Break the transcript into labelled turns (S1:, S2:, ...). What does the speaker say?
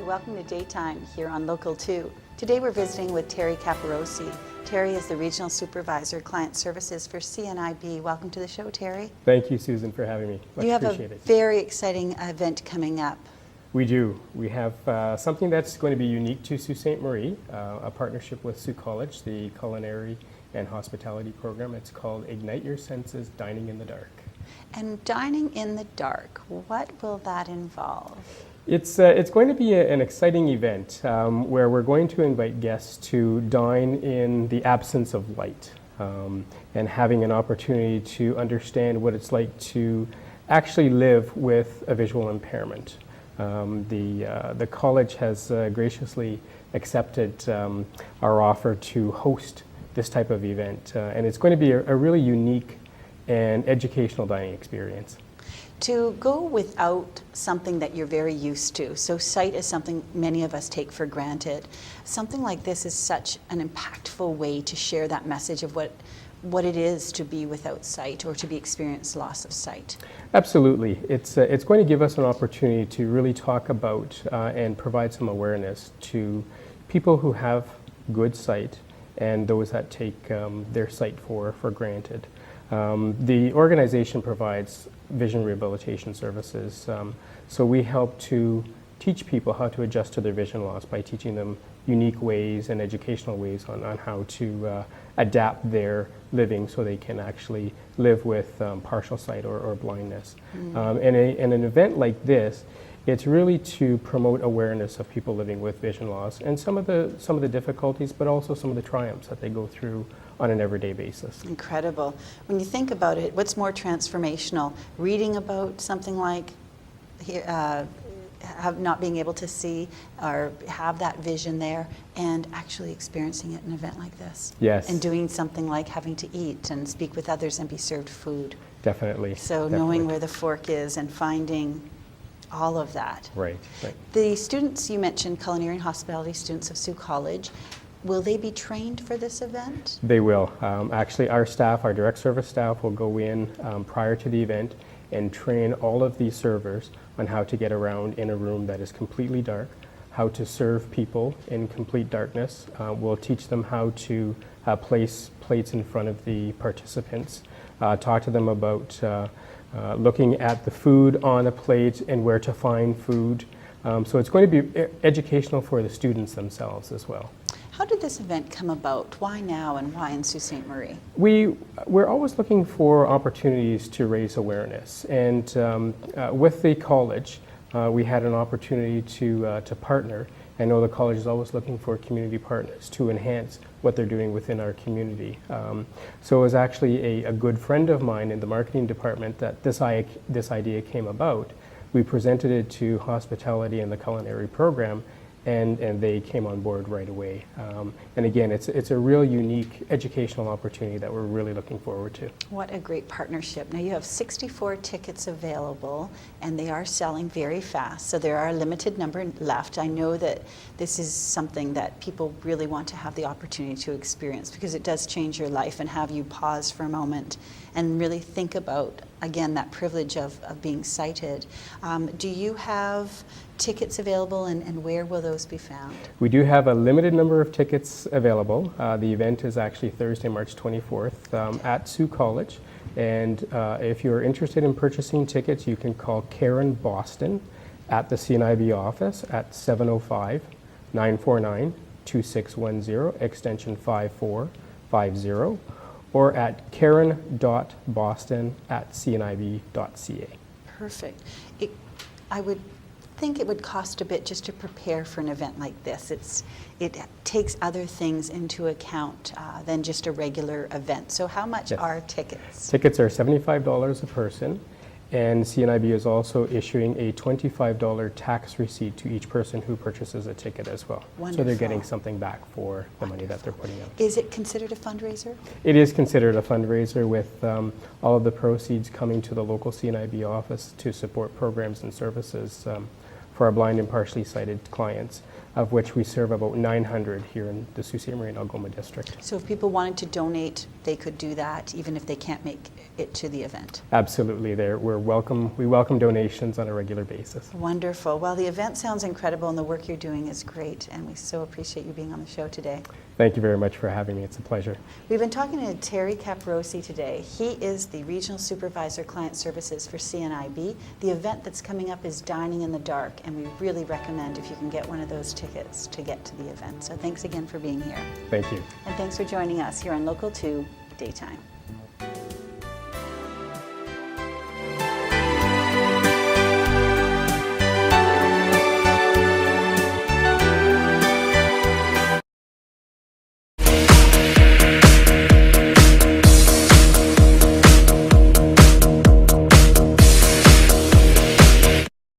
S1: welcome to Daytime here on Local 2. Today we're visiting with Terry Caporossi. Terry is the Regional Supervisor, Client Services for CNIB. Welcome to the show, Terry.
S2: Thank you, Susan, for having me. Much
S1: you have a
S2: appreciated.
S1: very exciting event coming up.
S2: We do. We have something that's going to be unique to Sault Ste. Marie, a partnership with Sault College, the culinary and hospitality program. It's called Ignite Your Senses Dining in the Dark.
S1: And dining in the dark, what will that involve?
S2: It's going to be an exciting event where we're going to invite guests to dine in the absence of light and having an opportunity to understand what it's like to actually live with a visual impairment. The college has graciously accepted our offer to host this type of event, and it's going to be a really unique and educational dining experience.
S1: To go without something that you're very used to, so sight is something many of us take for granted. Something like this is such an impactful way to share that message of what it is to be without sight or to be experienced loss of sight.
S2: Absolutely. It's going to give us an opportunity to really talk about and provide some awareness to people who have good sight and those that take their sight for granted. The organization provides vision rehabilitation services, so we help to teach people how to adjust to their vision loss by teaching them unique ways and educational ways on how to adapt their living so they can actually live with partial sight or blindness. And an event like this, it's really to promote awareness of people living with vision loss and some of the difficulties, but also some of the triumphs that they go through on an everyday basis.
S1: Incredible. When you think about it, what's more transformational? Reading about something like not being able to see or have that vision there and actually experiencing it in an event like this.
S2: Yes.
S1: And doing something like having to eat and speak with others and be served food.
S2: Definitely.
S1: So knowing where the fork is and finding all of that.
S2: Right.
S1: The students you mentioned, culinary and hospitality students of Sault College, will they be trained for this event?
S2: They will. Actually, our staff, our direct service staff, will go in prior to the event and train all of these servers on how to get around in a room that is completely dark, how to serve people in complete darkness. We'll teach them how to place plates in front of the participants, talk to them about looking at the food on a plate and where to find food. So it's going to be educational for the students themselves as well.
S1: How did this event come about? Why now and why in Sault Ste. Marie?
S2: We're always looking for opportunities to raise awareness, and with the college, we had an opportunity to partner. I know the college is always looking for community partners to enhance what they're doing within our community. So it was actually a good friend of mine in the marketing department that this idea came about. We presented it to hospitality and the culinary program, and they came on board right away. And again, it's a real unique educational opportunity that we're really looking forward to.
S1: What a great partnership. Now you have 64 tickets available and they are selling very fast, so there are a limited number left. I know that this is something that people really want to have the opportunity to experience because it does change your life and have you pause for a moment and really think about, again, that privilege of being sighted. Do you have tickets available and where will those be found?
S2: We do have a limited number of tickets available. The event is actually Thursday, March 24th at Sault College. And if you're interested in purchasing tickets, you can call Karen Boston at the CNIB office at 705-949-2610, extension 5450, or at karen.boston@cnib.ca.
S1: Perfect. I would think it would cost a bit just to prepare for an event like this. It takes other things into account than just a regular event. So how much are tickets?
S2: Tickets are $75 a person, and CNIB is also issuing a $25 tax receipt to each person who purchases a ticket as well.
S1: Wonderful.
S2: So they're getting something back for the money that they're putting out.
S1: Is it considered a fundraiser?
S2: It is considered a fundraiser, with all of the proceeds coming to the local CNIB office to support programs and services for our blind and partially sighted clients. of which we serve about 900 here in the Sault Ste. Marie and Algoma district.
S1: So if people wanted to donate, they could do that even if they can't make it to the event?
S2: Absolutely. We welcome donations on a regular basis.
S1: Wonderful. Well, the event sounds incredible and the work you're doing is great, and we so appreciate you being on the show today.
S2: Thank you very much for having me. It's a pleasure.
S1: We've been talking to Terry Caporossi today. He is the Regional Supervisor Client Services for CNIB. The event that's coming up is Dining in the Dark, and we really recommend if you can get one of those tickets to get to the event. So thanks again for being here.
S2: Thank you.
S1: And thanks for joining us here on Local 2 Daytime.